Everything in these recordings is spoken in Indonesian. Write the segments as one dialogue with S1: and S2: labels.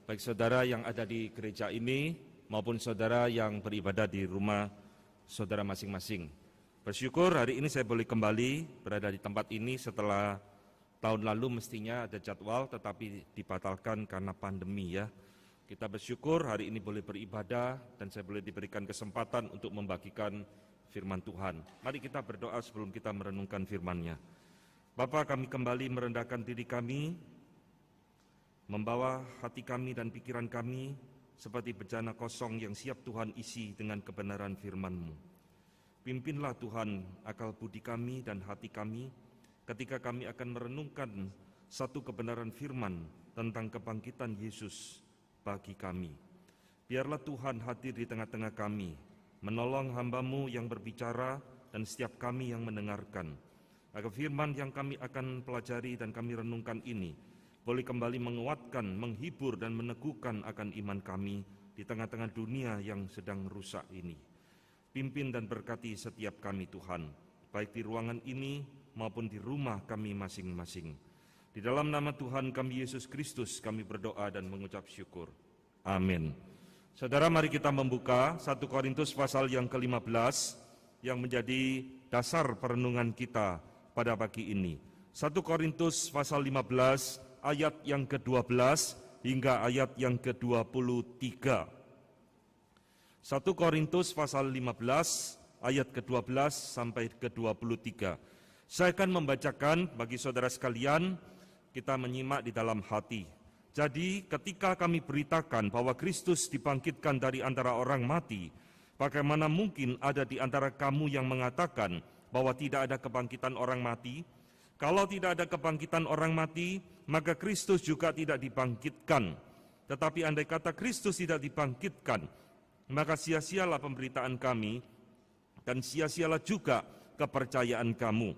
S1: baik saudara yang ada di gereja ini maupun saudara yang beribadah di rumah saudara masing-masing. Bersyukur hari ini saya boleh kembali berada di tempat ini setelah tahun lalu mestinya ada jadwal tetapi dibatalkan karena pandemi ya. Kita bersyukur hari ini boleh beribadah dan saya boleh diberikan kesempatan untuk membagikan firman Tuhan. Mari kita berdoa sebelum kita merenungkan firman-Nya. Bapa, kami kembali merendahkan diri kami, membawa hati kami dan pikiran kami seperti bejana kosong yang siap Tuhan isi dengan kebenaran firman-Mu. Pimpinlah Tuhan akal budi kami dan hati kami ketika kami akan merenungkan satu kebenaran firman tentang kebangkitan Yesus bagi kami. Biarlah Tuhan hadir di tengah-tengah kami, menolong hamba-Mu yang berbicara dan setiap kami yang mendengarkan. Agar firman yang kami akan pelajari dan kami renungkan ini boleh kembali menguatkan, menghibur dan meneguhkan akan iman kami di tengah-tengah dunia yang sedang rusak ini. Pimpin dan berkati setiap kami Tuhan, baik di ruangan ini maupun di rumah kami masing-masing. Di dalam nama Tuhan kami Yesus Kristus kami berdoa dan mengucap syukur. Amin. Saudara, mari kita membuka 1 Korintus pasal yang ke-15 yang menjadi dasar perenungan kita pada pagi ini. 1 Korintus pasal 15 ayat yang ke-12 hingga ayat yang ke-23. 1 Korintus pasal 15 ayat ke-12 sampai ke-23. Saya akan membacakan bagi saudara sekalian, kita menyimak di dalam hati. Jadi ketika kami beritakan bahwa Kristus dibangkitkan dari antara orang mati, bagaimana mungkin ada di antara kamu yang mengatakan bahwa tidak ada kebangkitan orang mati? Kalau tidak ada kebangkitan orang mati, maka Kristus juga tidak dibangkitkan. Tetapi andai kata Kristus tidak dibangkitkan, maka sia-sialah pemberitaan kami dan sia-sialah juga kepercayaan kamu.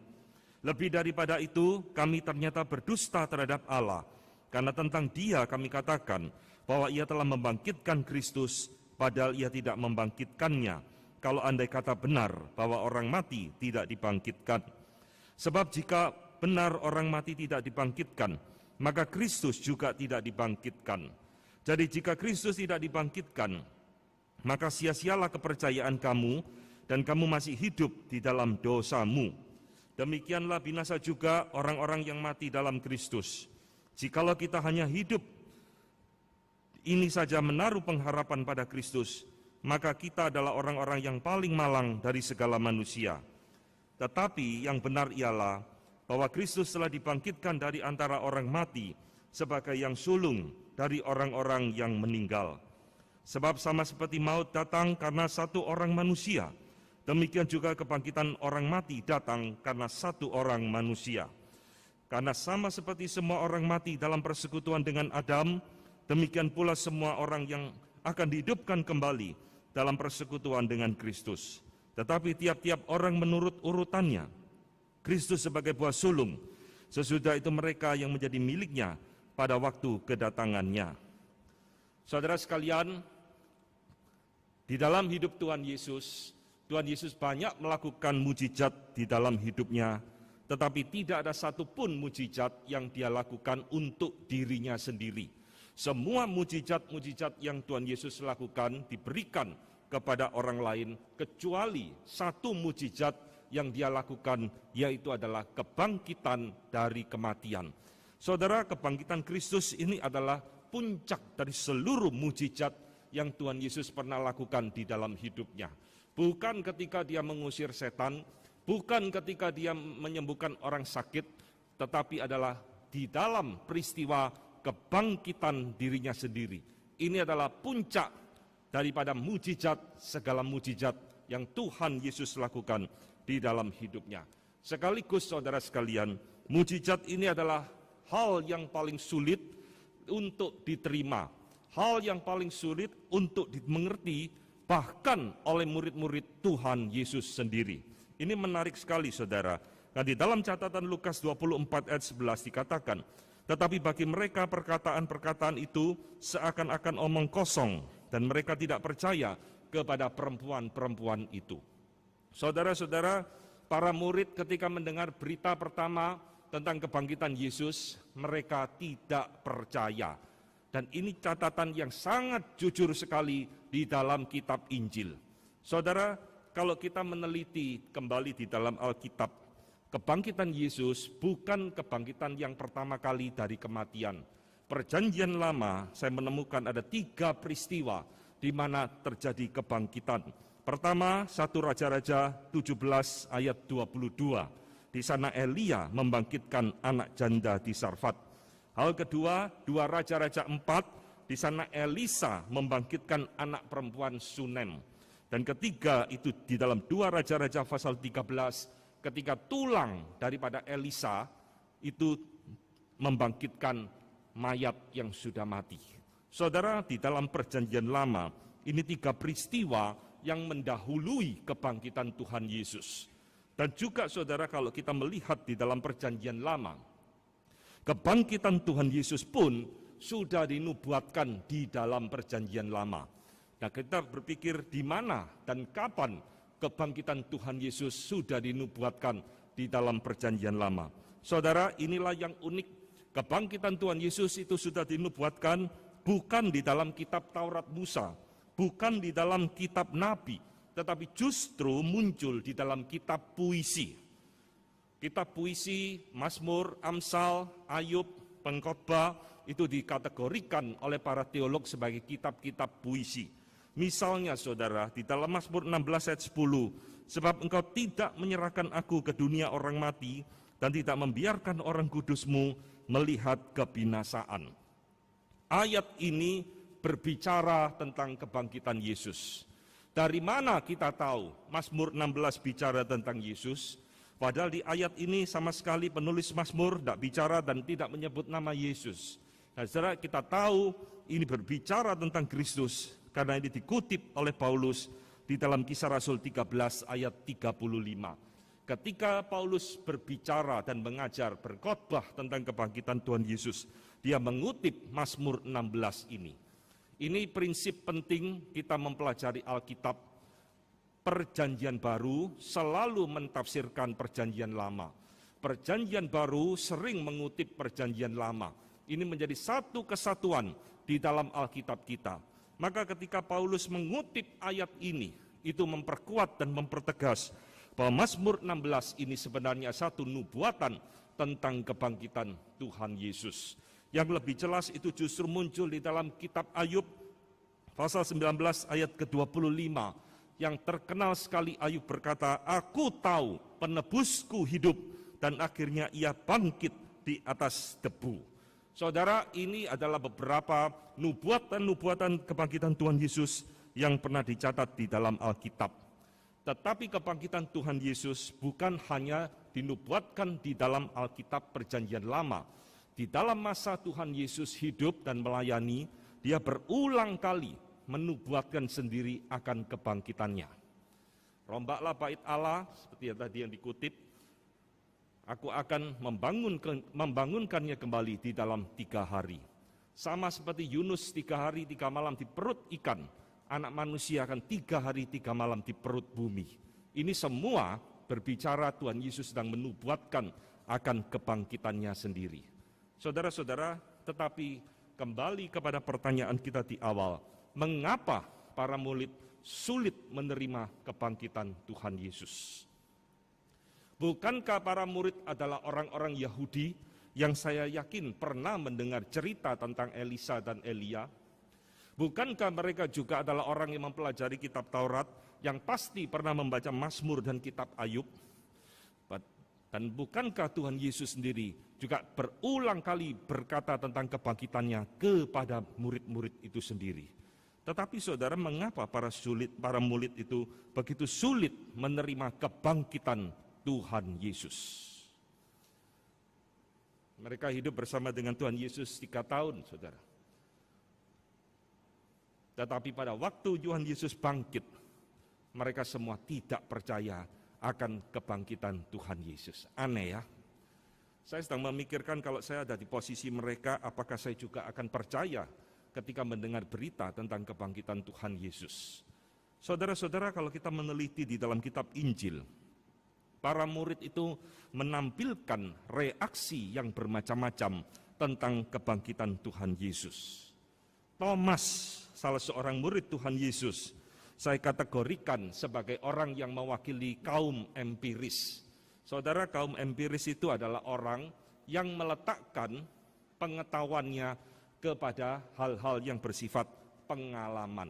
S1: Lebih daripada itu, kami ternyata berdusta terhadap Allah, karena tentang Dia kami katakan bahwa Ia telah membangkitkan Kristus, padahal Ia tidak membangkitkannya, kalau andai kata benar bahwa orang mati tidak dibangkitkan. Sebab jika benar orang mati tidak dibangkitkan, maka Kristus juga tidak dibangkitkan. Jadi jika Kristus tidak dibangkitkan, maka sia-sialah kepercayaan kamu, dan kamu masih hidup di dalam dosamu. Demikianlah binasa juga orang-orang yang mati dalam Kristus. Jikalau kita hanya hidup ini saja menaruh pengharapan pada Kristus, maka kita adalah orang-orang yang paling malang dari segala manusia. Tetapi yang benar ialah bahwa Kristus telah dibangkitkan dari antara orang mati sebagai yang sulung dari orang-orang yang meninggal. Sebab sama seperti maut datang karena satu orang manusia, demikian juga kebangkitan orang mati datang karena satu orang manusia. Karena sama seperti semua orang mati dalam persekutuan dengan Adam, demikian pula semua orang yang akan dihidupkan kembali dalam persekutuan dengan Kristus. Tetapi tiap-tiap orang menurut urutannya. Kristus sebagai buah sulung, sesudah itu mereka yang menjadi miliknya pada waktu kedatangannya. Saudara sekalian, di dalam hidup Tuhan Yesus banyak melakukan mujizat di dalam hidupnya, tetapi tidak ada satupun mujizat yang Dia lakukan untuk dirinya sendiri. Semua mujizat-mujizat yang Tuhan Yesus lakukan diberikan kepada orang lain, kecuali satu mujizat yang Dia lakukan, yaitu adalah kebangkitan dari kematian. Saudara, kebangkitan Kristus ini adalah puncak dari seluruh mujizat yang Tuhan Yesus pernah lakukan di dalam hidupnya. Bukan ketika Dia mengusir setan, bukan ketika Dia menyembuhkan orang sakit, tetapi adalah di dalam peristiwa kebangkitan dirinya sendiri. Ini adalah puncak daripada mujizat, segala mujizat yang Tuhan Yesus lakukan di dalam hidupnya. Sekaligus saudara sekalian, mujizat ini adalah hal yang paling sulit untuk diterima, hal yang paling sulit untuk dimengerti, bahkan oleh murid-murid Tuhan Yesus sendiri. Ini menarik sekali saudara. Nah, di dalam catatan Lukas 24 ayat 11 dikatakan, tetapi bagi mereka perkataan-perkataan itu seakan-akan omong kosong, dan mereka tidak percaya kepada perempuan-perempuan itu. Saudara-saudara, para murid ketika mendengar berita pertama tentang kebangkitan Yesus, mereka tidak percaya. Dan ini catatan yang sangat jujur sekali di dalam kitab Injil. Saudara, kalau kita meneliti kembali di dalam Alkitab, kebangkitan Yesus bukan kebangkitan yang pertama kali dari kematian. Perjanjian Lama, saya menemukan ada 3 peristiwa di mana terjadi kebangkitan. Pertama, 1 Raja-Raja 17 ayat 22. Di sana Elia membangkitkan anak janda di Sarfat. Hal kedua, 2 Raja-Raja 4, di sana Elisa membangkitkan anak perempuan Sunem. Dan ketiga itu di dalam 2 Raja-Raja pasal 13, ketika tulang daripada Elisa itu membangkitkan mayat yang sudah mati. Saudara, di dalam Perjanjian Lama, ini 3 peristiwa yang mendahului kebangkitan Tuhan Yesus. Dan juga saudara, kalau kita melihat di dalam Perjanjian Lama, kebangkitan Tuhan Yesus pun sudah dinubuatkan di dalam Perjanjian Lama. Nah, kita berpikir di mana dan kapan kebangkitan Tuhan Yesus sudah dinubuatkan di dalam Perjanjian Lama. Saudara, inilah yang unik. Kebangkitan Tuhan Yesus itu sudah dinubuatkan bukan di dalam kitab Taurat Musa, bukan di dalam kitab Nabi, tetapi justru muncul di dalam kitab puisi. Kitab puisi, Mazmur, Amsal, Ayub, Pengkhotbah itu dikategorikan oleh para teolog sebagai kitab-kitab puisi. Misalnya saudara, di dalam Mazmur 16 ayat 10, sebab engkau tidak menyerahkan aku ke dunia orang mati dan tidak membiarkan orang kudusmu melihat kebinasaan. Ayat ini berbicara tentang kebangkitan Yesus. Dari mana kita tahu Mazmur 16 bicara tentang Yesus? Padahal di ayat ini sama sekali penulis Mazmur tidak bicara dan tidak menyebut nama Yesus. Nah, saudara, kita tahu ini berbicara tentang Kristus karena ini dikutip oleh Paulus di dalam Kisah Rasul 13 ayat 35. Ketika Paulus berbicara dan mengajar, berkhotbah tentang kebangkitan Tuhan Yesus, dia mengutip Mazmur 16 ini. Ini prinsip penting kita mempelajari Alkitab. Perjanjian Baru selalu mentafsirkan Perjanjian Lama. Perjanjian Baru sering mengutip Perjanjian Lama. Ini menjadi satu kesatuan di dalam Alkitab kita. Maka ketika Paulus mengutip ayat ini, itu memperkuat dan mempertegas bahwa Mazmur 16 ini sebenarnya satu nubuatan tentang kebangkitan Tuhan Yesus. Yang lebih jelas itu justru muncul di dalam kitab Ayub pasal 19 ayat ke-25. Yang terkenal sekali Ayub berkata, aku tahu penebusku hidup dan akhirnya ia bangkit di atas debu. Saudara, ini adalah beberapa nubuatan-nubuatan kebangkitan Tuhan Yesus yang pernah dicatat di dalam Alkitab. Tetapi kebangkitan Tuhan Yesus bukan hanya dinubuatkan di dalam Alkitab Perjanjian Lama. Di dalam masa Tuhan Yesus hidup dan melayani, dia berulang kali menubuatkan sendiri akan kebangkitannya. Rombaklah bait Allah, seperti yang tadi yang dikutip, aku akan membangunkannya kembali di dalam 3 hari. Sama seperti Yunus 3 hari 3 malam di perut ikan, anak manusia akan 3 hari 3 malam di perut bumi. Ini semua berbicara Tuhan Yesus sedang menubuatkan akan kebangkitannya sendiri. Saudara-saudara, tetapi kembali kepada pertanyaan kita di awal, mengapa para murid sulit menerima kebangkitan Tuhan Yesus? Bukankah para murid adalah orang-orang Yahudi yang saya yakin pernah mendengar cerita tentang Elisa dan Elia? Bukankah mereka juga adalah orang yang mempelajari kitab Taurat, yang pasti pernah membaca Mazmur dan kitab Ayub? Dan bukankah Tuhan Yesus sendiri juga berulang kali berkata tentang kebangkitannya kepada murid-murid itu sendiri? Tetapi saudara, mengapa para murid itu begitu sulit menerima kebangkitan Tuhan Yesus? Mereka hidup bersama dengan Tuhan Yesus 3 tahun, saudara. Tetapi pada waktu Tuhan Yesus bangkit, mereka semua tidak percaya akan kebangkitan Tuhan Yesus. Aneh ya. Saya sedang memikirkan kalau saya ada di posisi mereka, apakah saya juga akan percaya ketika mendengar berita tentang kebangkitan Tuhan Yesus. Saudara-saudara, kalau kita meneliti di dalam kitab Injil, para murid itu menampilkan reaksi yang bermacam-macam tentang kebangkitan Tuhan Yesus. Thomas, salah seorang murid Tuhan Yesus, saya kategorikan sebagai orang yang mewakili kaum empiris. Saudara, kaum empiris itu adalah orang yang meletakkan pengetahuannya kepada hal-hal yang bersifat pengalaman.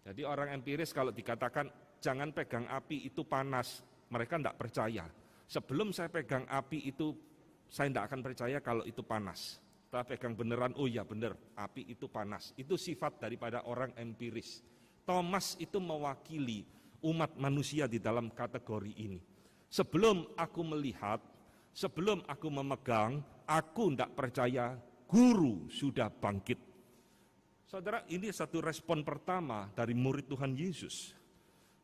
S1: Jadi orang empiris kalau dikatakan jangan pegang api itu panas, mereka tidak percaya. Sebelum saya pegang api itu, saya tidak akan percaya kalau itu panas. Setelah pegang beneran, oh ya benar, api itu panas. Itu sifat daripada orang empiris. Thomas itu mewakili umat manusia di dalam kategori ini. Sebelum aku melihat, sebelum aku memegang, aku tidak percaya guru sudah bangkit. Saudara, ini satu respon pertama dari murid Tuhan Yesus.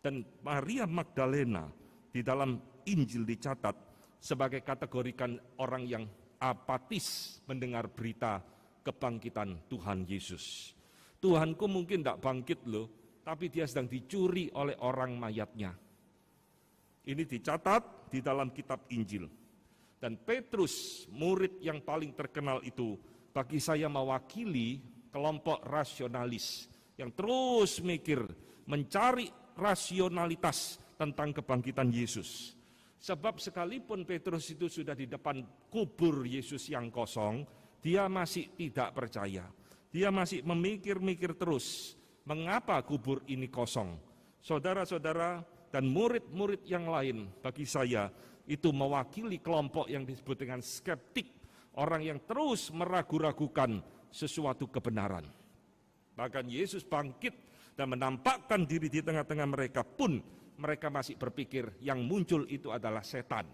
S1: Dan Maria Magdalena di dalam Injil dicatat sebagai kategorikan orang yang apatis mendengar berita kebangkitan Tuhan Yesus. Tuhanku mungkin tidak bangkit loh, tapi dia sedang dicuri oleh orang mayatnya. Ini dicatat di dalam kitab Injil. Dan Petrus, murid yang paling terkenal itu, bagi saya mewakili kelompok rasionalis yang terus mikir, mencari rasionalitas tentang kebangkitan Yesus. Sebab sekalipun Petrus itu sudah di depan kubur Yesus yang kosong, dia masih tidak percaya. Dia masih memikir-mikir terus, mengapa kubur ini kosong? Saudara-saudara dan murid-murid yang lain bagi saya itu mewakili kelompok yang disebut dengan skeptik, orang yang terus meragu-ragukan sesuatu kebenaran. Bahkan Yesus bangkit dan menampakkan diri di tengah-tengah mereka pun mereka masih berpikir yang muncul itu adalah setan.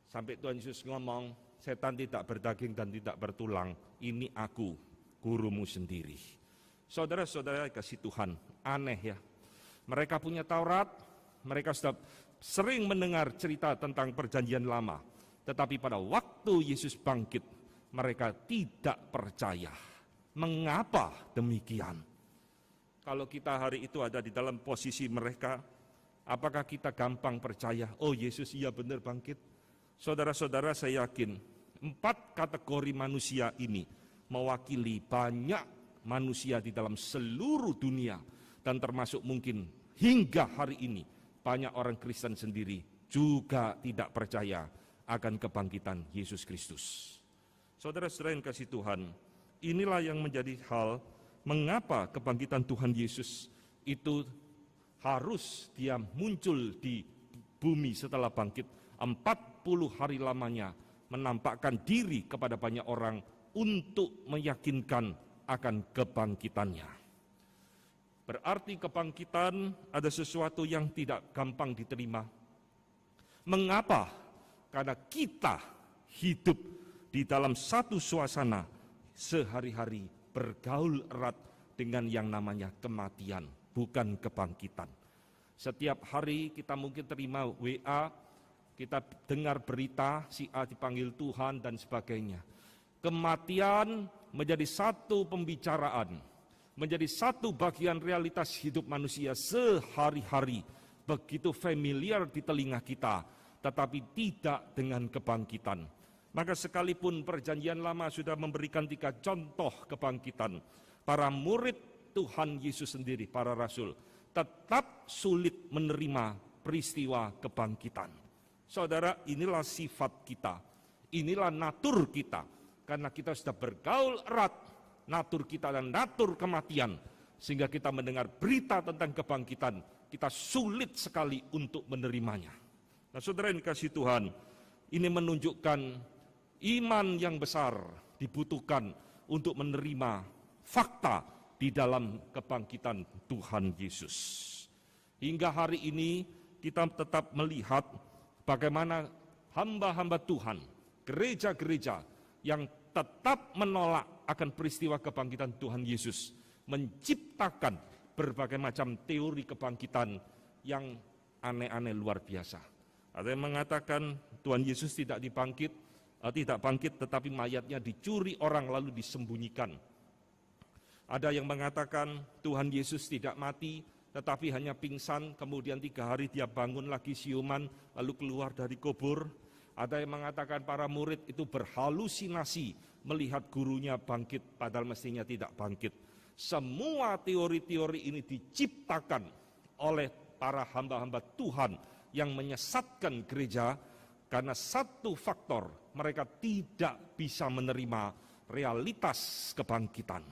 S1: Sampai Tuhan Yesus ngomong, setan tidak berdaging dan tidak bertulang, ini aku, gurumu sendiri. Saudara-saudara kasih Tuhan, aneh ya. Mereka punya Taurat, mereka sudah sering mendengar cerita tentang perjanjian lama. Tetapi pada waktu Yesus bangkit, mereka tidak percaya. Mengapa demikian? Kalau kita hari itu ada di dalam posisi mereka, apakah kita gampang percaya, oh Yesus iya benar bangkit? Saudara-saudara, saya yakin 4 kategori manusia ini mewakili banyak manusia di dalam seluruh dunia. Dan termasuk mungkin hingga hari ini banyak orang Kristen sendiri juga tidak percaya akan kebangkitan Yesus Kristus. Saudara-saudara yang kasih Tuhan, inilah yang menjadi hal mengapa kebangkitan Tuhan Yesus itu harus dia muncul di bumi setelah bangkit 40 hari lamanya, menampakkan diri kepada banyak orang untuk meyakinkan akan kebangkitannya. Berarti kebangkitan ada sesuatu yang tidak gampang diterima. Mengapa? Karena kita hidup di dalam satu suasana sehari-hari bergaul erat dengan yang namanya kematian, bukan kebangkitan. Setiap hari kita mungkin terima WA, kita dengar berita si A dipanggil Tuhan dan sebagainya. Kematian menjadi satu pembicaraan, menjadi satu bagian realitas hidup manusia sehari-hari, begitu familiar di telinga kita, tetapi tidak dengan kebangkitan. Maka sekalipun perjanjian lama sudah memberikan 3 contoh kebangkitan, para murid Tuhan Yesus sendiri, para rasul, tetap sulit menerima peristiwa kebangkitan. Saudara, inilah sifat kita, inilah natur kita, karena kita sudah bergaul erat, natur kita dan natur kematian, sehingga kita mendengar berita tentang kebangkitan, kita sulit sekali untuk menerimanya. Nah, saudara yang dikasihi Tuhan, ini menunjukkan iman yang besar dibutuhkan untuk menerima fakta di dalam kebangkitan Tuhan Yesus. Hingga hari ini kita tetap melihat bagaimana hamba-hamba Tuhan, gereja-gereja yang tetap menolak akan peristiwa kebangkitan Tuhan Yesus, menciptakan berbagai macam teori kebangkitan yang aneh-aneh luar biasa. Ada yang mengatakan Tuhan Yesus tidak bangkit, tetapi mayatnya dicuri orang lalu disembunyikan. Ada yang mengatakan Tuhan Yesus tidak mati, tetapi hanya pingsan, kemudian 3 hari dia bangun lagi siuman, lalu keluar dari kubur. Ada yang mengatakan para murid itu berhalusinasi melihat gurunya bangkit padahal mestinya tidak bangkit. Semua teori-teori ini diciptakan oleh para hamba-hamba Tuhan yang menyesatkan gereja karena satu faktor, mereka tidak bisa menerima realitas kebangkitan.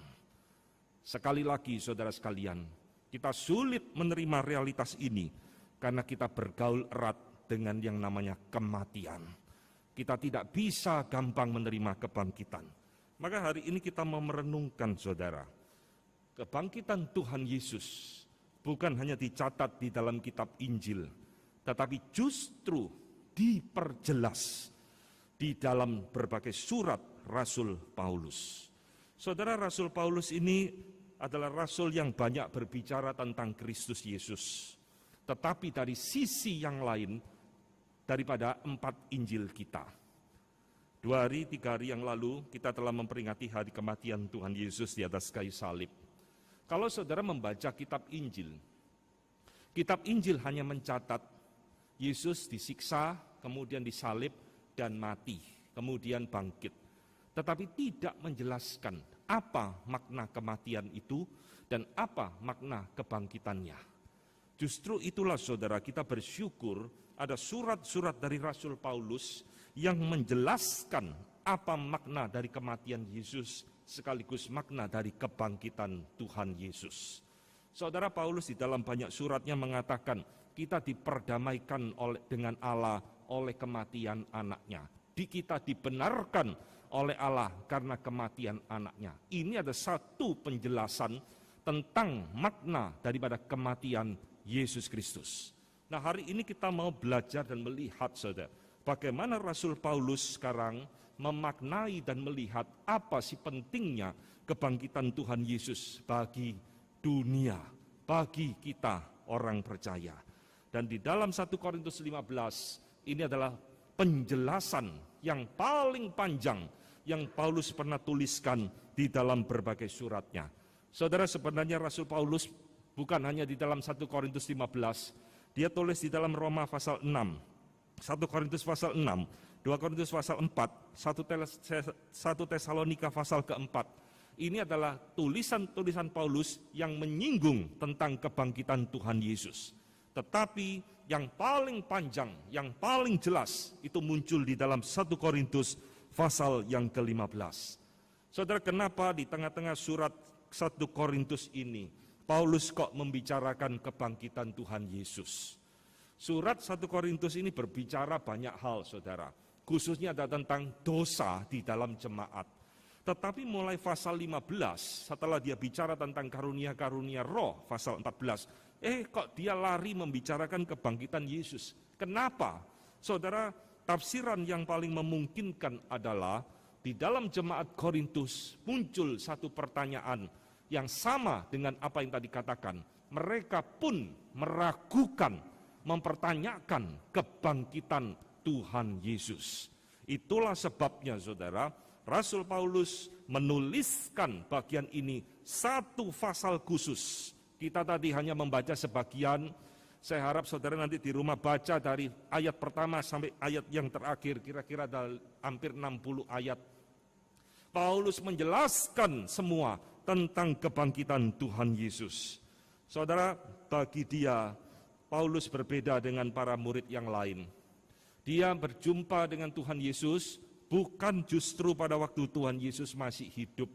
S1: Sekali lagi saudara sekalian, kita sulit menerima realitas ini karena kita bergaul erat dengan yang namanya kematian. Kita tidak bisa gampang menerima kebangkitan. Maka hari ini kita mau merenungkan saudara, kebangkitan Tuhan Yesus bukan hanya dicatat di dalam kitab Injil, tetapi justru diperjelas di dalam berbagai surat Rasul Paulus. Saudara, Rasul Paulus ini adalah rasul yang banyak berbicara tentang Kristus Yesus. Tetapi dari sisi yang lain daripada 4 Injil kita. 2 hari, 3 hari yang lalu kita telah memperingati hari kematian Tuhan Yesus di atas kayu salib. Kalau saudara membaca kitab Injil hanya mencatat Yesus disiksa, kemudian disalib dan mati, kemudian bangkit. Tetapi tidak menjelaskan apa makna kematian itu dan apa makna kebangkitannya. Justru itulah saudara, kita bersyukur ada surat-surat dari Rasul Paulus yang menjelaskan apa makna dari kematian Yesus sekaligus makna dari kebangkitan Tuhan Yesus. Saudara, Paulus di dalam banyak suratnya mengatakan kita diperdamaikan dengan Allah oleh kematian anaknya. Kita dibenarkan oleh Allah karena kematian anaknya. Ini ada satu penjelasan tentang makna daripada kematian Yesus Kristus. Nah, hari ini kita mau belajar dan melihat saudara, bagaimana Rasul Paulus sekarang memaknai dan melihat apa sih pentingnya kebangkitan Tuhan Yesus bagi dunia, bagi kita orang percaya. Dan di dalam 1 Korintus 15 ini adalah penjelasan yang paling panjang yang Paulus pernah tuliskan di dalam berbagai suratnya. Saudara, sebenarnya Rasul Paulus bukan hanya di dalam 1 Korintus 15, dia tulis di dalam Roma pasal 6, 1 Korintus pasal 6, 2 Korintus pasal 4, 1 Tesalonika pasal keempat. Ini adalah tulisan-tulisan Paulus yang menyinggung tentang kebangkitan Tuhan Yesus. Tetapi yang paling panjang, yang paling jelas itu muncul di dalam 1 Korintus pasal yang ke-15. Saudara, kenapa di tengah-tengah surat 1 Korintus ini Paulus kok membicarakan kebangkitan Tuhan Yesus? Surat 1 Korintus ini berbicara banyak hal, saudara. Khususnya ada tentang dosa di dalam jemaat. Tetapi mulai pasal 15, setelah dia bicara tentang karunia-karunia roh, pasal 14, kok dia lari membicarakan kebangkitan Yesus. Kenapa? Saudara, tafsiran yang paling memungkinkan adalah di dalam jemaat Korintus muncul satu pertanyaan yang sama dengan apa yang tadi katakan. Mereka pun meragukan, mempertanyakan kebangkitan Tuhan Yesus. Itulah sebabnya saudara, Rasul Paulus menuliskan bagian ini satu pasal khusus. Kita tadi hanya membaca sebagian. Saya harap saudara nanti di rumah baca dari ayat pertama sampai ayat yang terakhir, kira-kira ada hampir 60 ayat. Paulus menjelaskan semua tentang kebangkitan Tuhan Yesus. Saudara, bagi dia Paulus berbeda dengan para murid yang lain. Dia berjumpa dengan Tuhan Yesus bukan justru pada waktu Tuhan Yesus masih hidup,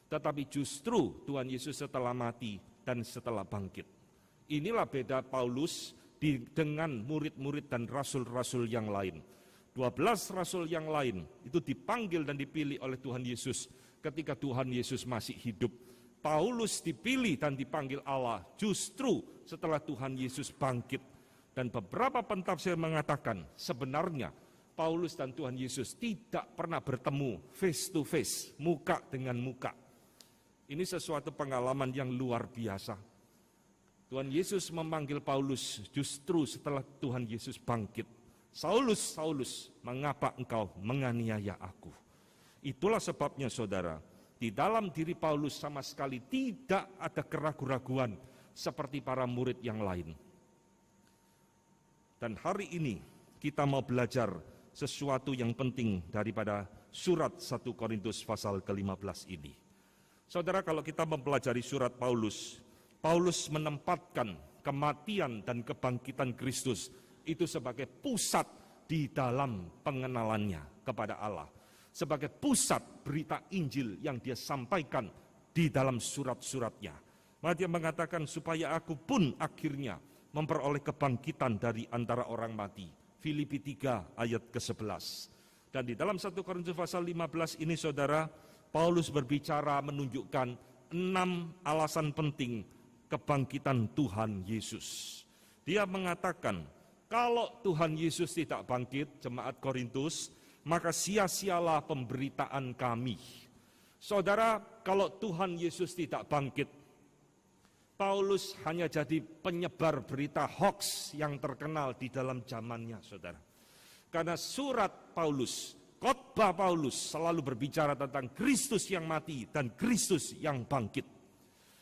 S1: tetapi justru Tuhan Yesus setelah mati dan setelah bangkit. Inilah beda Paulus dengan murid-murid dan rasul-rasul yang lain. 12 rasul yang lain itu dipanggil dan dipilih oleh Tuhan Yesus ketika Tuhan Yesus masih hidup. Paulus dipilih dan dipanggil Allah justru setelah Tuhan Yesus bangkit. Dan beberapa pentafsir mengatakan sebenarnya Paulus dan Tuhan Yesus tidak pernah bertemu face to face, muka dengan muka. Ini sesuatu pengalaman yang luar biasa. Tuhan Yesus memanggil Paulus justru setelah Tuhan Yesus bangkit. Saulus, Saulus, mengapa engkau menganiaya aku? Itulah sebabnya saudara, di dalam diri Paulus sama sekali tidak ada keraguan-raguan seperti para murid yang lain. Dan hari ini kita mau belajar sesuatu yang penting daripada surat 1 Korintus pasal ke-15 ini. Saudara, kalau kita mempelajari surat Paulus menempatkan kematian dan kebangkitan Kristus itu sebagai pusat di dalam pengenalannya kepada Allah, sebagai pusat berita Injil yang dia sampaikan di dalam surat-suratnya. Maka dia mengatakan supaya aku pun akhirnya memperoleh kebangkitan dari antara orang mati. Filipi 3 ayat ke-11. Dan di dalam 1 Korintus pasal 15 ini saudara, Paulus berbicara menunjukkan 6 alasan penting kebangkitan Tuhan Yesus. Dia mengatakan, kalau Tuhan Yesus tidak bangkit, jemaat Korintus, maka sia-sialah pemberitaan kami. Saudara, kalau Tuhan Yesus tidak bangkit, Paulus hanya jadi penyebar berita hoax yang terkenal di dalam zamannya, saudara. Karena surat Paulus, khotbah Paulus selalu berbicara tentang Kristus yang mati dan Kristus yang bangkit.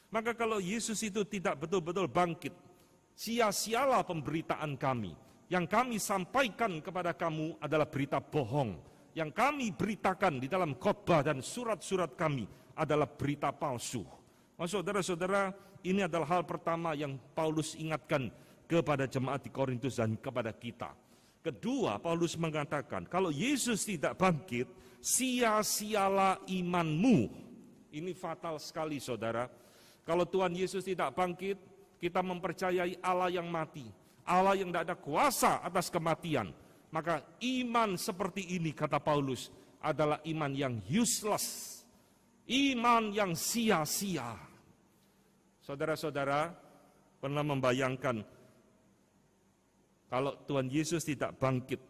S1: Maka kalau Yesus itu tidak betul-betul bangkit, sia-sialah pemberitaan kami. Yang kami sampaikan kepada kamu adalah berita bohong. Yang kami beritakan di dalam khotbah dan surat-surat kami adalah berita palsu. Saudara-saudara, ini adalah hal pertama yang Paulus ingatkan kepada jemaat di Korintus dan kepada kita. Kedua, Paulus mengatakan, kalau Yesus tidak bangkit, sia-sialah imanmu. Ini fatal sekali, saudara. Kalau Tuhan Yesus tidak bangkit, kita mempercayai Allah yang mati, Allah yang tidak ada kuasa atas kematian. Maka iman seperti ini, kata Paulus, adalah iman yang useless, iman yang sia-sia. Saudara-saudara, pernah membayangkan kalau Tuhan Yesus tidak bangkit,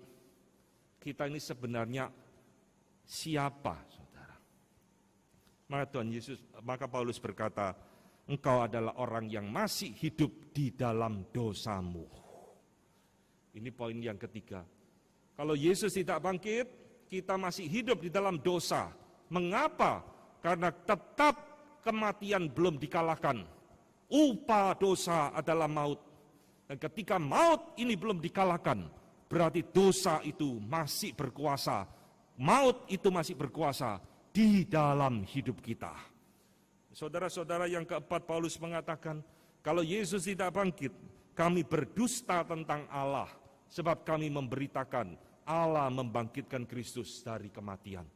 S1: kita ini sebenarnya siapa, saudara? Maka Paulus berkata, engkau adalah orang yang masih hidup di dalam dosamu. Ini poin yang ketiga. Kalau Yesus tidak bangkit, kita masih hidup di dalam dosa. Mengapa? Karena tetap kematian belum dikalahkan. Upah dosa adalah maut. Dan ketika maut ini belum dikalahkan, berarti dosa itu masih berkuasa. Maut itu masih berkuasa di dalam hidup kita. Saudara-saudara, yang keempat, Paulus mengatakan, kalau Yesus tidak bangkit, kami berdusta tentang Allah, sebab kami memberitakan Allah membangkitkan Kristus dari kematian.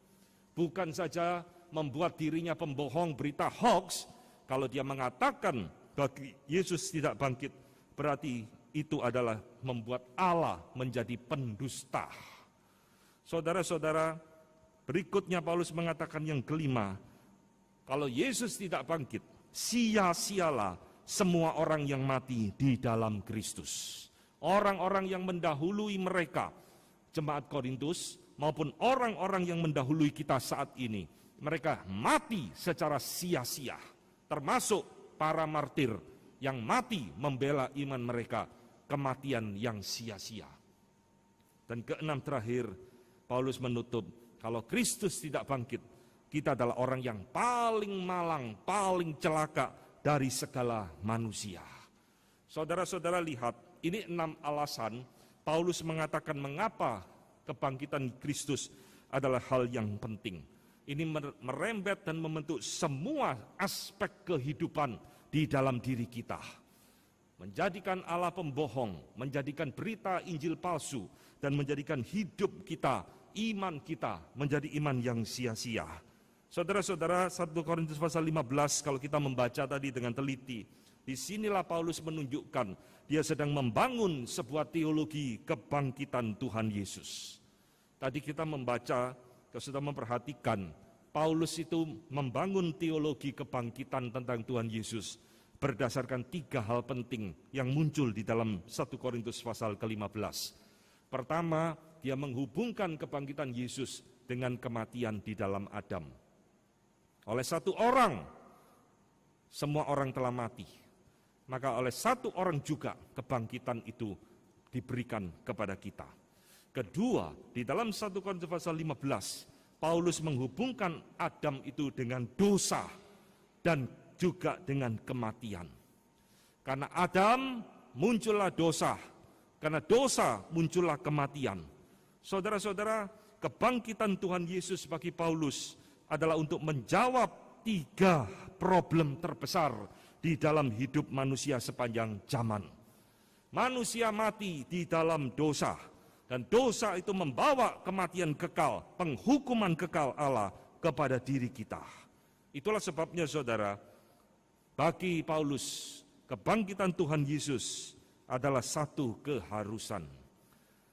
S1: Bukan saja membuat dirinya pembohong berita hoax, kalau dia mengatakan bahwa Yesus tidak bangkit, berarti itu adalah membuat Allah menjadi pendusta. Saudara-saudara, berikutnya Paulus mengatakan yang kelima, kalau Yesus tidak bangkit, sia-sialah semua orang yang mati di dalam Kristus. Orang-orang yang mendahului mereka, jemaat Korintus, maupun orang-orang yang mendahului kita saat ini, mereka mati secara sia-sia, termasuk para martir yang mati membela iman mereka, kematian yang sia-sia. Dan keenam terakhir, Paulus menutup, kalau Kristus tidak bangkit, kita adalah orang yang paling malang, paling celaka dari segala manusia. Saudara-saudara, lihat, ini 6 alasan Paulus mengatakan mengapa kebangkitan Kristus adalah hal yang penting. Ini merembet dan membentuk semua aspek kehidupan di dalam diri kita. Menjadikan Allah pembohong, menjadikan berita Injil palsu, dan menjadikan hidup kita, iman kita, menjadi iman yang sia-sia. Saudara-saudara, 1 Korintus pasal 15, kalau kita membaca tadi dengan teliti, disinilah Paulus menunjukkan dia sedang membangun sebuah teologi kebangkitan Tuhan Yesus. Tadi kita membaca, kita sudah memperhatikan, Paulus itu membangun teologi kebangkitan tentang Tuhan Yesus berdasarkan 3 hal penting yang muncul di dalam 1 Korintus pasal ke-15. Pertama, dia menghubungkan kebangkitan Yesus dengan kematian di dalam Adam. Oleh satu orang, semua orang telah mati. Maka oleh satu orang juga kebangkitan itu diberikan kepada kita. Kedua, di dalam 1 Korintus pasal 15, Paulus menghubungkan Adam itu dengan dosa dan juga dengan kematian. Karena Adam muncullah dosa, karena dosa muncullah kematian. Saudara-saudara, kebangkitan Tuhan Yesus bagi Paulus adalah untuk menjawab 3 problem terbesar di dalam hidup manusia sepanjang zaman. Manusia mati di dalam dosa, dan dosa itu membawa kematian kekal, penghukuman kekal Allah kepada diri kita. Itulah sebabnya saudara, bagi Paulus, kebangkitan Tuhan Yesus adalah satu keharusan.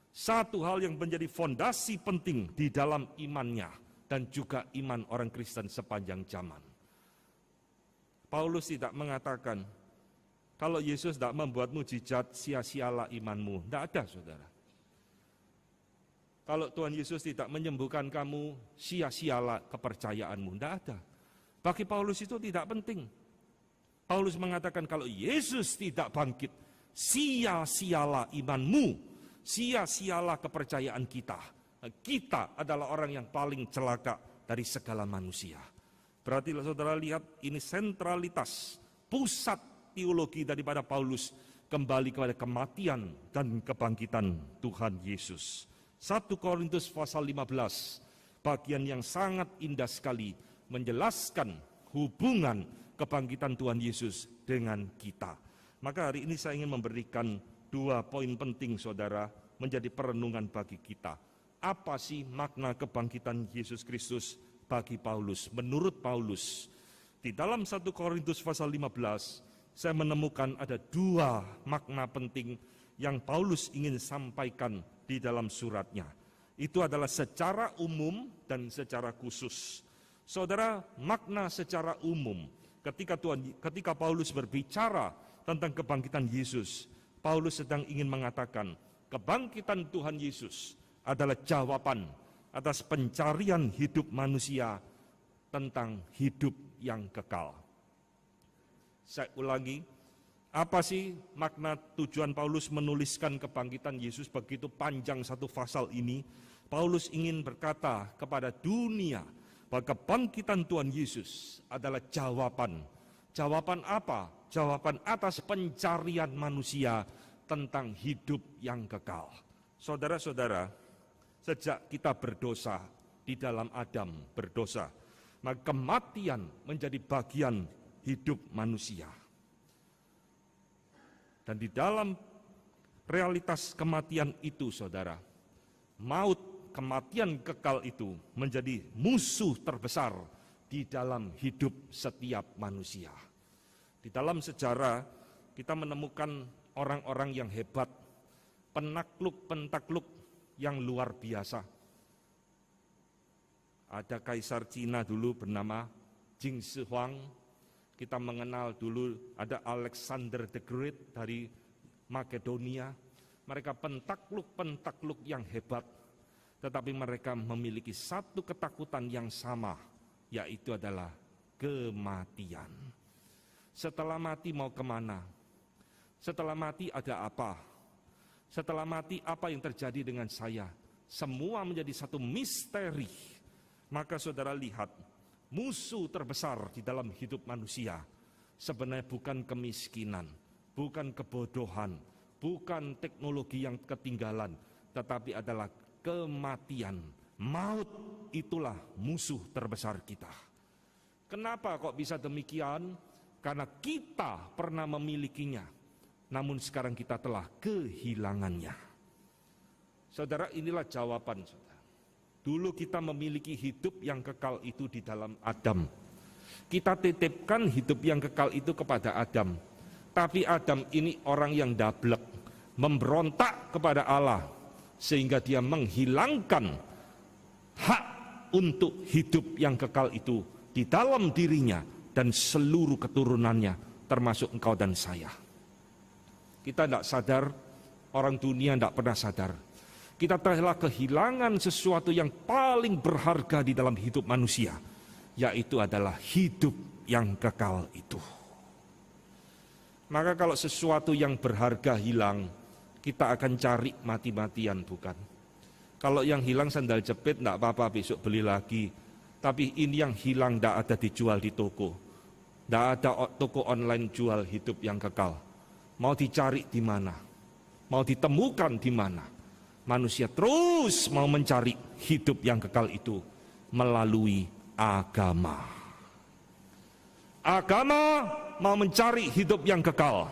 S1: Satu hal yang menjadi fondasi penting di dalam imannya dan juga iman orang Kristen sepanjang zaman. Paulus tidak mengatakan, kalau Yesus tidak membuat mujizat, sia-sialah imanmu. Tidak ada, saudara. Kalau Tuhan Yesus tidak menyembuhkan kamu, sia-sialah kepercayaanmu. Tidak ada. Bagi Paulus itu tidak penting. Paulus mengatakan kalau Yesus tidak bangkit, sia-sialah imanmu, sia-sialah kepercayaan kita. Kita adalah orang yang paling celaka dari segala manusia. Berarti saudara lihat, ini sentralitas, pusat teologi daripada Paulus kembali kepada kematian dan kebangkitan Tuhan Yesus. 1 Korintus pasal 15, bagian yang sangat indah sekali menjelaskan hubungan kebangkitan Tuhan Yesus dengan kita. Maka hari ini saya ingin memberikan 2 poin penting saudara menjadi perenungan bagi kita. Apa sih makna kebangkitan Yesus Kristus bagi Paulus? Menurut Paulus, di dalam 1 Korintus pasal 15, saya menemukan ada 2 makna penting yang Paulus ingin sampaikan di dalam suratnya. Itu adalah secara umum dan secara khusus. Saudara, makna secara umum, ketika Paulus berbicara tentang kebangkitan Yesus, Paulus sedang ingin mengatakan, kebangkitan Tuhan Yesus adalah jawaban atas pencarian hidup manusia tentang hidup yang kekal. Saya ulangi, apa sih makna tujuan Paulus menuliskan kebangkitan Yesus begitu panjang satu pasal ini? Paulus ingin berkata kepada dunia bahwa kebangkitan Tuhan Yesus adalah jawaban. Jawaban apa? Jawaban atas pencarian manusia tentang hidup yang kekal. Saudara-saudara, sejak kita berdosa di dalam Adam berdosa, maka kematian menjadi bagian hidup manusia. Dan di dalam realitas kematian itu, saudara, maut, kematian kekal itu menjadi musuh terbesar di dalam hidup setiap manusia. Di dalam sejarah kita menemukan orang-orang yang hebat, penakluk-pentakluk yang luar biasa. Ada kaisar Cina dulu bernama Jing Shi Huang. Kita mengenal dulu ada Alexander the Great dari Makedonia. Mereka pentakluk-pentakluk yang hebat, tetapi mereka memiliki satu ketakutan yang sama, yaitu adalah kematian. Setelah mati mau kemana? Setelah mati ada apa? Setelah mati apa yang terjadi dengan saya? Semua menjadi satu misteri. Maka saudara lihat, musuh terbesar di dalam hidup manusia sebenarnya bukan kemiskinan, bukan kebodohan, bukan teknologi yang ketinggalan, tetapi adalah kematian. Maut itulah musuh terbesar kita. Kenapa kok bisa demikian? Karena kita pernah memilikinya, namun sekarang kita telah kehilangannya. Saudara, inilah jawaban saudara. Dulu kita memiliki hidup yang kekal itu di dalam Adam. Kita titipkan hidup yang kekal itu kepada Adam. Tapi Adam ini orang yang dablek, memberontak kepada Allah, sehingga dia menghilangkan hak untuk hidup yang kekal itu di dalam dirinya dan seluruh keturunannya, termasuk engkau dan saya. Kita tidak sadar, orang dunia tidak pernah sadar. Kita telah kehilangan sesuatu yang paling berharga di dalam hidup manusia, yaitu adalah hidup yang kekal itu. Maka kalau sesuatu yang berharga hilang, kita akan cari mati-matian, bukan? Kalau yang hilang sandal jepit, tidak apa-apa, besok beli lagi. Tapi ini yang hilang tidak ada dijual di toko. Tidak ada toko online jual hidup yang kekal. Mau dicari di mana? Mau ditemukan di mana? manusia terus mau mencari hidup yang kekal itu melalui agama. Agama mau mencari hidup yang kekal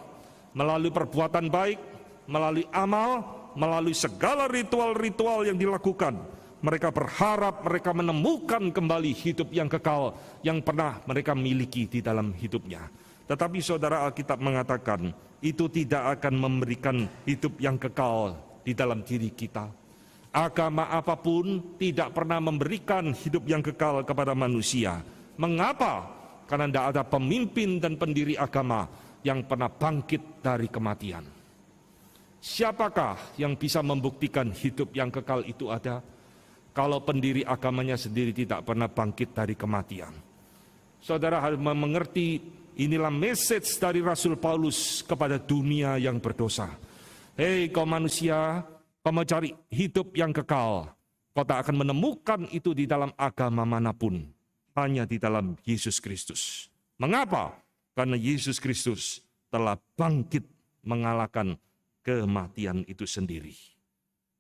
S1: melalui perbuatan baik, melalui amal, melalui segala ritual-ritual yang dilakukan. Mereka berharap mereka menemukan kembali hidup yang kekal yang pernah mereka miliki di dalam hidupnya. Tetapi saudara, Alkitab mengatakan itu tidak akan memberikan hidup yang kekal di dalam diri kita. Agama apapun tidak pernah memberikan hidup yang kekal kepada manusia. Mengapa? Karena tidak ada pemimpin dan pendiri agama yang pernah bangkit dari kematian. Siapakah yang bisa membuktikan hidup yang kekal itu ada? Kalau pendiri agamanya sendiri tidak pernah bangkit dari kematian. Saudara harus mengerti, inilah message dari Rasul Paulus kepada dunia yang berdosa. Hei kau manusia, kau mau cari hidup yang kekal, kau tak akan menemukan itu di dalam agama manapun. Hanya di dalam Yesus Kristus. Mengapa? Karena Yesus Kristus telah bangkit mengalahkan kematian itu sendiri.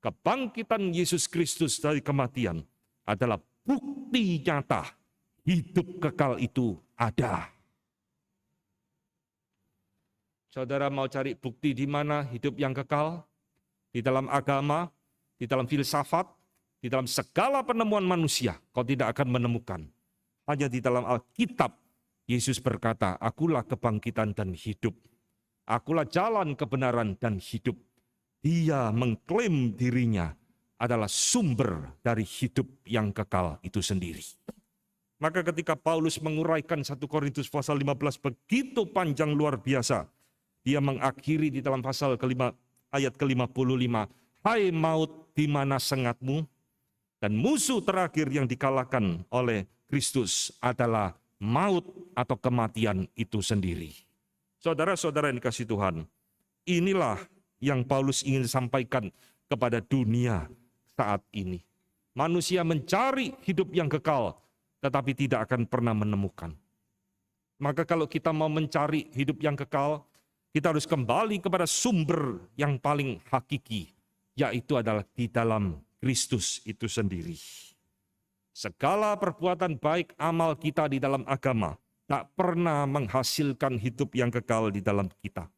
S1: Kebangkitan Yesus Kristus dari kematian adalah bukti nyata hidup kekal itu ada. Saudara mau cari bukti di mana hidup yang kekal? Di dalam agama, di dalam filsafat, di dalam segala penemuan manusia, kau tidak akan menemukan. Hanya di dalam Alkitab, Yesus berkata, akulah kebangkitan dan hidup. Akulah jalan kebenaran dan hidup. Dia mengklaim dirinya adalah sumber dari hidup yang kekal itu sendiri. Maka ketika Paulus menguraikan 1 Korintus pasal 15 begitu panjang luar biasa, dia mengakhiri di dalam pasal ayat ke-55, hai maut, di mana sengatmu? Dan musuh terakhir yang dikalahkan oleh Kristus adalah maut atau kematian itu sendiri. Saudara-saudara yang dikasihi Tuhan, inilah yang Paulus ingin sampaikan kepada dunia saat ini. Manusia mencari hidup yang kekal, tetapi tidak akan pernah menemukan. Maka kalau kita mau mencari hidup yang kekal, kita harus kembali kepada sumber yang paling hakiki, yaitu adalah di dalam Kristus itu sendiri. Segala perbuatan baik amal kita di dalam agama tak pernah menghasilkan hidup yang kekal di dalam kita.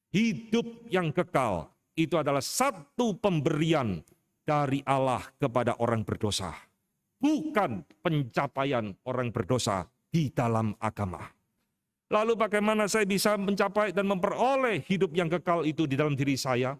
S1: Hidup yang kekal itu adalah satu pemberian dari Allah kepada orang berdosa. Bukan pencapaian orang berdosa di dalam agama. Lalu bagaimana saya bisa mencapai dan memperoleh hidup yang kekal itu di dalam diri saya?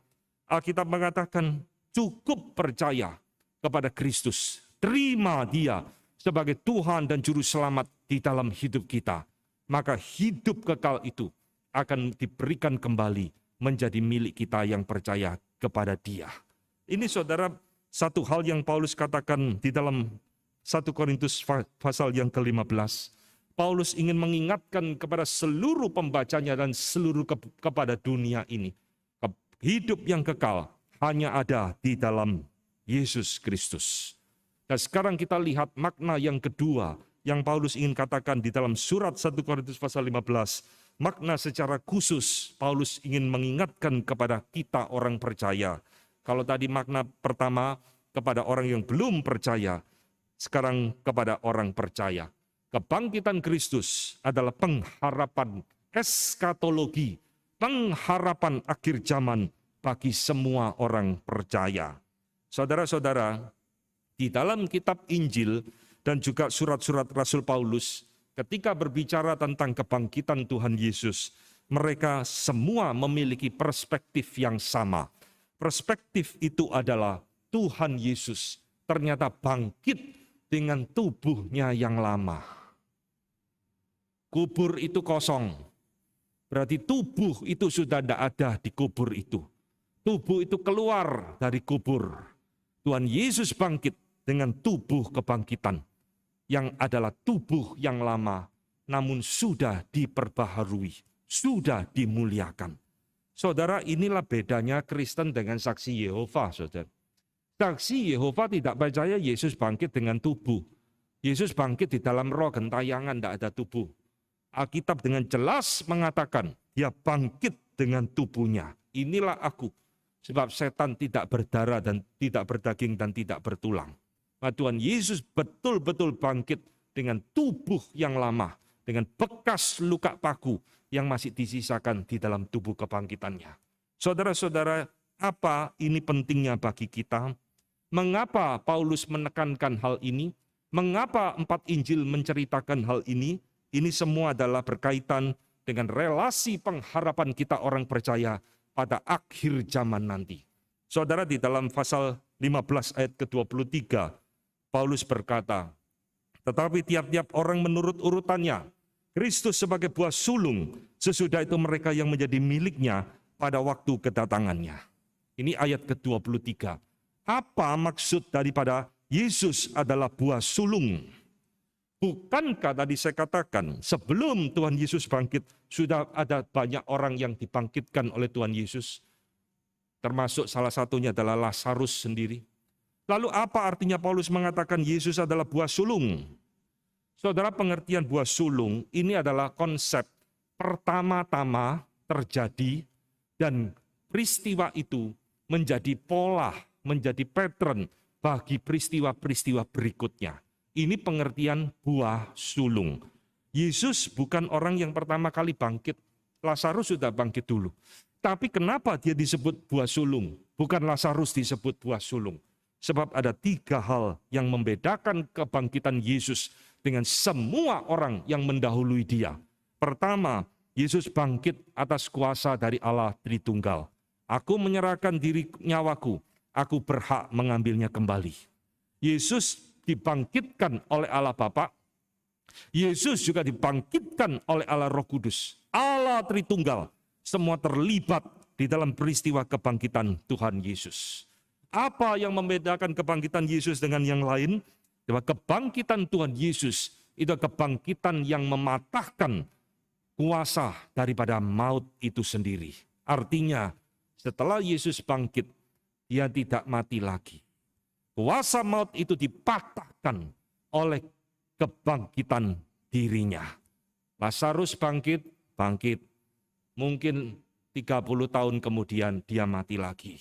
S1: Alkitab mengatakan cukup percaya kepada Kristus. Terima Dia sebagai Tuhan dan Juru Selamat di dalam hidup kita. Maka hidup kekal itu akan diberikan kembali menjadi milik kita yang percaya kepada Dia. Ini saudara, satu hal yang Paulus katakan di dalam 1 Korintus pasal yang ke-15. Paulus ingin mengingatkan kepada seluruh pembacanya dan seluruh kepada dunia ini. Hidup yang kekal hanya ada di dalam Yesus Kristus. Dan sekarang kita lihat makna yang kedua yang Paulus ingin katakan di dalam surat 1 Korintus pasal 15. Makna secara khusus Paulus ingin mengingatkan kepada kita orang percaya. Kalau tadi makna pertama kepada orang yang belum percaya, sekarang kepada orang percaya. Kebangkitan Kristus adalah pengharapan eskatologi, pengharapan akhir zaman bagi semua orang percaya. Saudara-saudara, di dalam kitab Injil dan juga surat-surat Rasul Paulus, ketika berbicara tentang kebangkitan Tuhan Yesus, mereka semua memiliki perspektif yang sama. Perspektif itu adalah Tuhan Yesus ternyata bangkit dengan tubuhnya yang lama. Kubur itu kosong, berarti tubuh itu sudah tidak ada di kubur itu. Tubuh itu keluar dari kubur. Tuhan Yesus bangkit dengan tubuh kebangkitan yang adalah tubuh yang lama, namun sudah diperbaharui, sudah dimuliakan. Saudara, inilah bedanya Kristen dengan saksi Yehova, saudara. Saksi Yehova tidak percaya Yesus bangkit dengan tubuh. Yesus bangkit di dalam roh gentayangan, tidak ada tubuh. Alkitab dengan jelas mengatakan dia bangkit dengan tubuhnya. Inilah aku. Sebab setan tidak berdarah dan tidak berdaging dan tidak bertulang. Nah, Tuhan Yesus betul-betul bangkit dengan tubuh yang lama, dengan bekas luka paku yang masih disisakan di dalam tubuh kebangkitannya. Saudara-saudara, apa ini pentingnya bagi kita? Mengapa Paulus menekankan hal ini? Mengapa 4 Injil menceritakan hal ini? Ini semua adalah berkaitan dengan relasi pengharapan kita orang percaya pada akhir zaman nanti. Saudara, di dalam pasal 15 ayat ke-23, Paulus berkata, tetapi tiap-tiap orang menurut urutannya, Kristus sebagai buah sulung, sesudah itu mereka yang menjadi miliknya pada waktu kedatangannya. Ini ayat ke-23. Apa maksud daripada Yesus adalah buah sulung? Bukankah tadi saya katakan sebelum Tuhan Yesus bangkit sudah ada banyak orang yang dibangkitkan oleh Tuhan Yesus? Termasuk salah satunya adalah Lazarus sendiri. Lalu apa artinya Paulus mengatakan Yesus adalah buah sulung? Saudara, pengertian buah sulung ini adalah konsep pertama-tama terjadi dan peristiwa itu menjadi pola, menjadi pattern bagi peristiwa-peristiwa berikutnya. Ini pengertian buah sulung. Yesus bukan orang yang pertama kali bangkit. Lazarus sudah bangkit dulu. Tapi kenapa dia disebut buah sulung? Bukan Lazarus disebut buah sulung. Sebab ada 3 hal yang membedakan kebangkitan Yesus dengan semua orang yang mendahului dia. Pertama, Yesus bangkit atas kuasa dari Allah Tritunggal. Aku menyerahkan diri nyawaku, aku berhak mengambilnya kembali. Yesus dibangkitkan oleh Allah Bapa. Yesus juga dibangkitkan oleh Allah Roh Kudus. Allah Tritunggal, semua terlibat di dalam peristiwa kebangkitan Tuhan Yesus. Apa yang membedakan kebangkitan Yesus dengan yang lain? Bahwa kebangkitan Tuhan Yesus itu kebangkitan yang mematahkan kuasa daripada maut itu sendiri. Artinya, setelah Yesus bangkit, dia tidak mati lagi. Kuasa maut itu dipatahkan oleh kebangkitan dirinya. Lazarus bangkit. Mungkin 30 tahun kemudian dia mati lagi.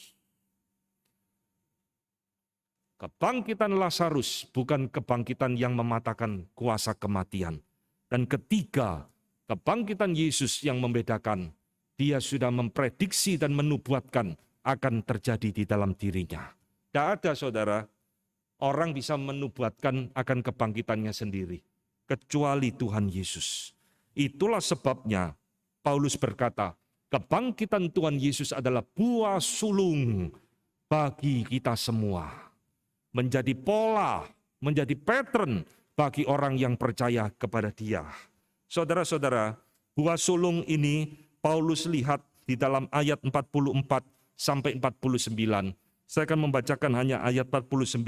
S1: Kebangkitan Lazarus bukan kebangkitan yang mematahkan kuasa kematian. Dan ketiga, kebangkitan Yesus yang membedakan, dia sudah memprediksi dan menubuatkan akan terjadi di dalam dirinya. Tidak ada, saudara, orang bisa menubuatkan akan kebangkitannya sendiri, kecuali Tuhan Yesus. Itulah sebabnya Paulus berkata, kebangkitan Tuhan Yesus adalah buah sulung bagi kita semua. Menjadi pola, menjadi pattern bagi orang yang percaya kepada dia. Saudara-saudara, buah sulung ini Paulus lihat di dalam ayat 44 sampai 49. Saya akan membacakan hanya ayat 49.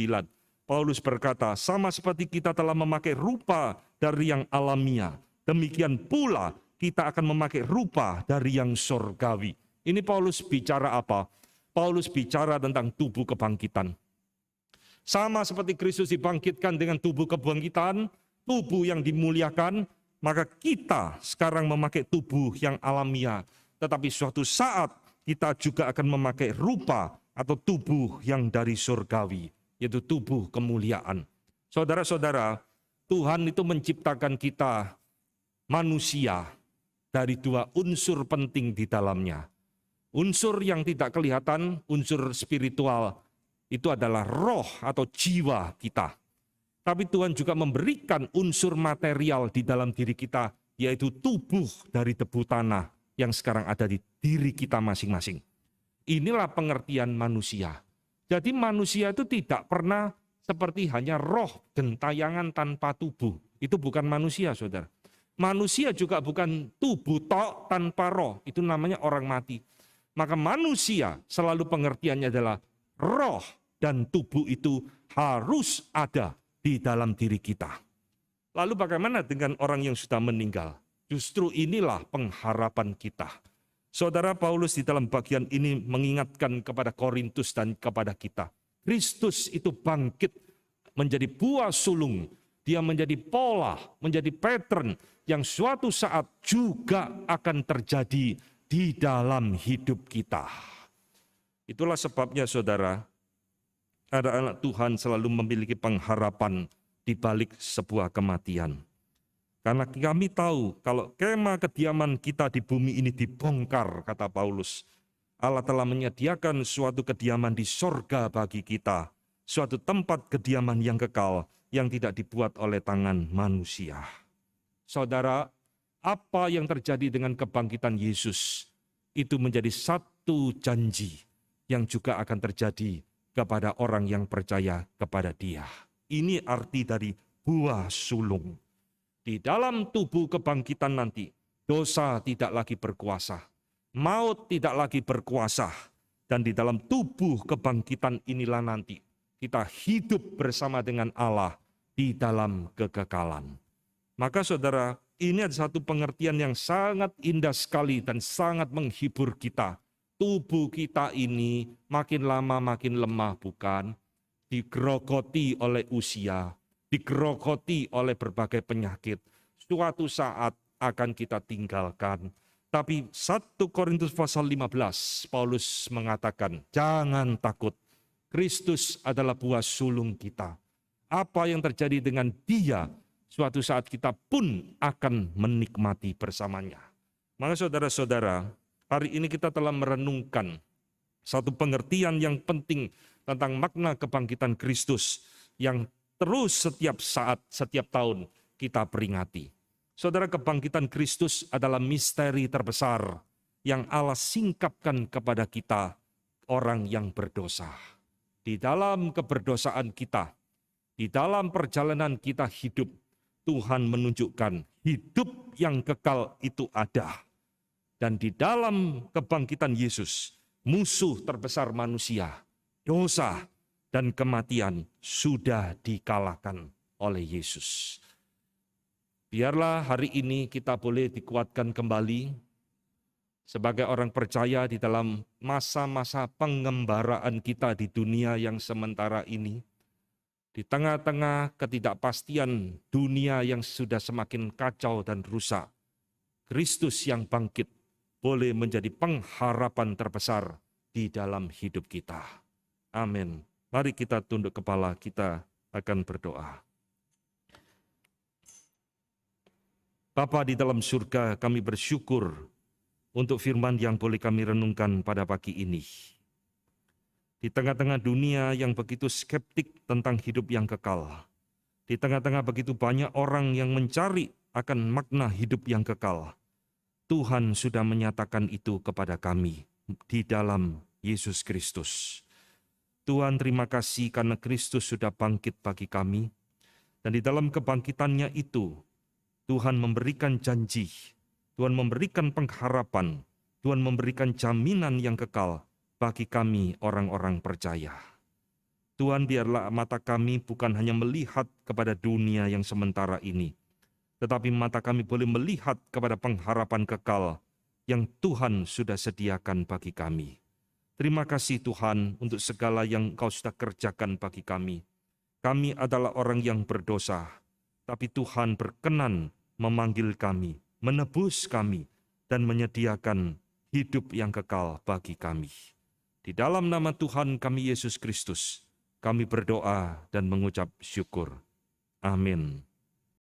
S1: Paulus berkata, sama seperti kita telah memakai rupa dari yang alamiah, demikian pula kita akan memakai rupa dari yang surgawi. Ini Paulus bicara apa? Paulus bicara tentang tubuh kebangkitan. Sama seperti Kristus dibangkitkan dengan tubuh kebangkitan, tubuh yang dimuliakan, maka kita sekarang memakai tubuh yang alamiah. Tetapi suatu saat kita juga akan memakai rupa atau tubuh yang dari surgawi, yaitu tubuh kemuliaan. Saudara-saudara, Tuhan itu menciptakan kita manusia dari 2 unsur penting di dalamnya. Unsur yang tidak kelihatan, unsur spiritual, itu adalah roh atau jiwa kita. Tapi Tuhan juga memberikan unsur material di dalam diri kita, yaitu tubuh dari debu tanah yang sekarang ada di diri kita masing-masing. Inilah pengertian manusia. Jadi manusia itu tidak pernah seperti hanya roh gentayangan tanpa tubuh. Itu bukan manusia, saudara. Manusia juga bukan tubuh tok tanpa roh. Itu namanya orang mati. Maka manusia selalu pengertiannya adalah roh dan tubuh itu harus ada di dalam diri kita. Lalu bagaimana dengan orang yang sudah meninggal? Justru inilah pengharapan kita. Saudara, Paulus di dalam bagian ini mengingatkan kepada Korintus dan kepada kita. Kristus itu bangkit menjadi buah sulung. Dia menjadi pola, menjadi pattern yang suatu saat juga akan terjadi di dalam hidup kita. Itulah sebabnya saudara, anak-anak Tuhan selalu memiliki pengharapan di balik sebuah kematian. Karena kami tahu kalau kemah kediaman kita di bumi ini dibongkar, kata Paulus, Allah telah menyediakan suatu kediaman di sorga bagi kita, suatu tempat kediaman yang kekal yang tidak dibuat oleh tangan manusia. Saudara, apa yang terjadi dengan kebangkitan Yesus itu menjadi satu janji yang juga akan terjadi kepada orang yang percaya kepada Dia. Ini arti dari buah sulung. Di dalam tubuh kebangkitan nanti, dosa tidak lagi berkuasa, maut tidak lagi berkuasa, dan di dalam tubuh kebangkitan inilah nanti kita hidup bersama dengan Allah di dalam kekekalan. Maka saudara, ini ada satu pengertian yang sangat indah sekali dan sangat menghibur kita. Tubuh kita ini makin lama makin lemah, bukan? Digerogoti oleh usia, digerogoti oleh berbagai penyakit. Suatu saat akan kita tinggalkan. Tapi 1 Korintus pasal 15, Paulus mengatakan, jangan takut. Kristus adalah buah sulung kita. Apa yang terjadi dengan Dia, suatu saat kita pun akan menikmati bersamanya. Maka saudara-saudara, hari ini kita telah merenungkan satu pengertian yang penting tentang makna kebangkitan Kristus yang terus setiap saat, setiap tahun kita peringati. Saudara, kebangkitan Kristus adalah misteri terbesar yang Allah singkapkan kepada kita, orang yang berdosa. Di dalam keberdosaan kita, di dalam perjalanan kita hidup, Tuhan menunjukkan hidup yang kekal itu ada. Dan di dalam kebangkitan Yesus, musuh terbesar manusia, dosa dan kematian sudah dikalahkan oleh Yesus. Biarlah hari ini kita boleh dikuatkan kembali sebagai orang percaya di dalam masa-masa pengembaraan kita di dunia yang sementara ini. Di tengah-tengah ketidakpastian dunia yang sudah semakin kacau dan rusak, Kristus yang bangkit boleh menjadi pengharapan terbesar di dalam hidup kita. Amin. Mari kita tunduk kepala, kita akan berdoa. Bapa di dalam surga, kami bersyukur untuk firman yang boleh kami renungkan pada pagi ini. Di tengah-tengah dunia yang begitu skeptik tentang hidup yang kekal, di tengah-tengah begitu banyak orang yang mencari akan makna hidup yang kekal, Tuhan sudah menyatakan itu kepada kami di dalam Yesus Kristus. Tuhan, terima kasih karena Kristus sudah bangkit bagi kami, dan di dalam kebangkitannya itu, Tuhan memberikan janji, Tuhan memberikan pengharapan, Tuhan memberikan jaminan yang kekal bagi kami orang-orang percaya. Tuhan, biarlah mata kami bukan hanya melihat kepada dunia yang sementara ini, tetapi mata kami boleh melihat kepada pengharapan kekal yang Tuhan sudah sediakan bagi kami. Terima kasih Tuhan untuk segala yang Engkau sudah kerjakan bagi kami. Kami adalah orang yang berdosa, tapi Tuhan berkenan memanggil kami, menebus kami, dan menyediakan hidup yang kekal bagi kami. Di dalam nama Tuhan kami Yesus Kristus, kami berdoa dan mengucap syukur. Amin.